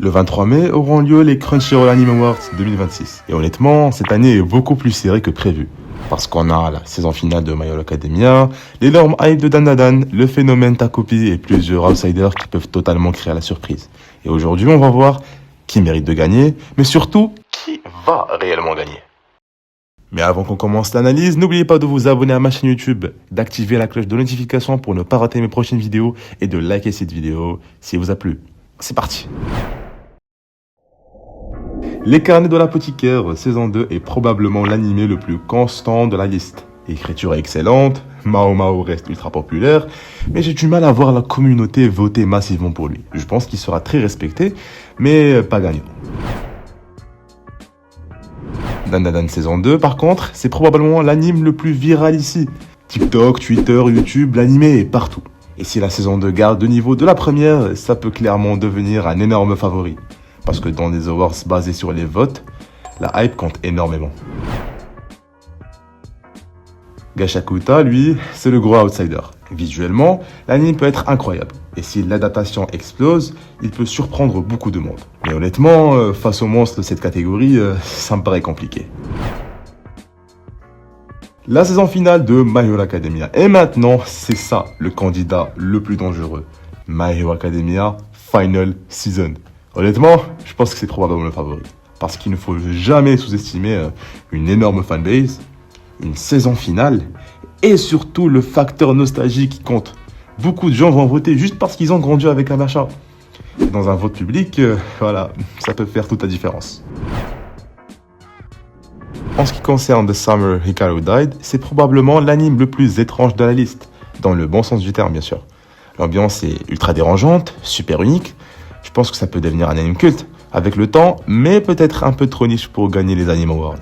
Le 23 mai auront lieu les Crunchyroll Anime Awards 2026. Et honnêtement, cette année est beaucoup plus serrée que prévu. Parce qu'on a la saison finale de My Hero Academia, l'énorme hype de Dan, le phénomène Takopi et plusieurs outsiders qui peuvent totalement créer la surprise. Et aujourd'hui, on va voir qui mérite de gagner, mais surtout, qui va réellement gagner. Mais avant qu'on commence l'analyse, n'oubliez pas de vous abonner à ma chaîne YouTube, d'activer la cloche de notification pour ne pas rater mes prochaines vidéos et de liker cette vidéo si elle vous a plu. C'est parti! Les Carnets de l'apothicaire, saison 2 est probablement l'anime le plus constant de la liste. L'écriture est excellente, Mao Mao reste ultra populaire, mais j'ai du mal à voir la communauté voter massivement pour lui. Je pense qu'il sera très respecté, mais pas gagnant. Dan saison 2, par contre, c'est probablement l'anime le plus viral ici. TikTok, Twitter, YouTube, l'anime est partout. Et si la saison 2 garde le niveau de la première, ça peut clairement devenir un énorme favori. Parce que dans des awards basés sur les votes, la hype compte énormément. Gachakuta, lui, c'est le gros outsider. Visuellement, l'anime peut être incroyable. Et si l'adaptation explose, il peut surprendre beaucoup de monde. Mais honnêtement, face aux monstres de cette catégorie, ça me paraît compliqué. La saison finale de My Hero Academia. Et maintenant, c'est ça le candidat le plus dangereux. My Hero Academia Final Season. Honnêtement, je pense que c'est probablement le favori. Parce qu'il ne faut jamais sous-estimer une énorme fanbase, une saison finale, et surtout le facteur nostalgie qui compte. Beaucoup de gens vont voter juste parce qu'ils ont grandi avec un achat. Et dans un vote public, voilà, ça peut faire toute la différence. En ce qui concerne The Summer Hikaru Died, c'est probablement l'anime le plus étrange de la liste. Dans le bon sens du terme, bien sûr. L'ambiance est ultra dérangeante, super unique. Je pense que ça peut devenir un anime culte avec le temps, mais peut-être un peu trop niche pour gagner les Anime Awards.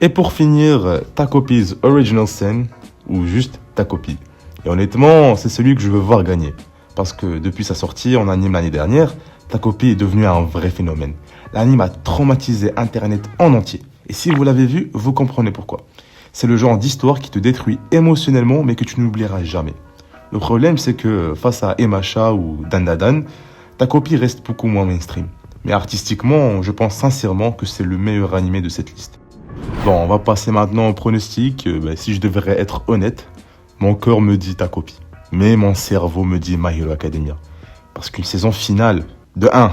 Et pour finir, Takopi's Original Sin, ou juste Takopi. Et honnêtement, c'est celui que je veux voir gagner. Parce que depuis sa sortie en anime l'année dernière, Takopi est devenu un vrai phénomène. L'anime a traumatisé Internet en entier. Et si vous l'avez vu, vous comprenez pourquoi. C'est le genre d'histoire qui te détruit émotionnellement, mais que tu n'oublieras jamais. Le problème, c'est que face à Emacha ou Dan, Takopi reste beaucoup moins mainstream. Mais artistiquement, je pense sincèrement que c'est le meilleur animé de cette liste. Bon, on va passer maintenant au pronostic. Si je devrais être honnête, mon cœur me dit Takopi. Mais mon cerveau me dit My Hero Academia. Parce qu'une saison finale, de 1,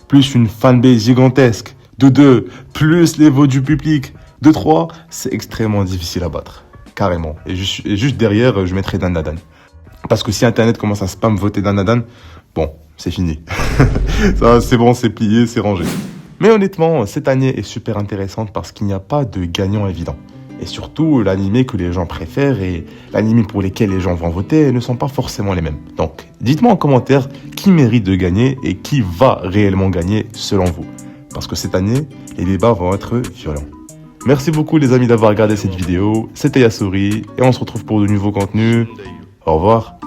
plus une fanbase gigantesque, de 2, plus les votes du public, de 3, c'est extrêmement difficile à battre. Carrément. Et juste derrière, je mettrai Dan. Parce que si Internet commence à spam voter Dan, bon, c'est fini. Ça, c'est bon, c'est plié, c'est rangé. Mais honnêtement, cette année est super intéressante parce qu'il n'y a pas de gagnant évident. Et surtout, l'anime que les gens préfèrent et l'anime pour lesquels les gens vont voter ne sont pas forcément les mêmes. Donc, dites-moi en commentaire qui mérite de gagner et qui va réellement gagner selon vous. Parce que cette année, les débats vont être violents. Merci beaucoup les amis d'avoir regardé cette vidéo. C'était Yasuri et on se retrouve pour de nouveaux contenus. Au revoir.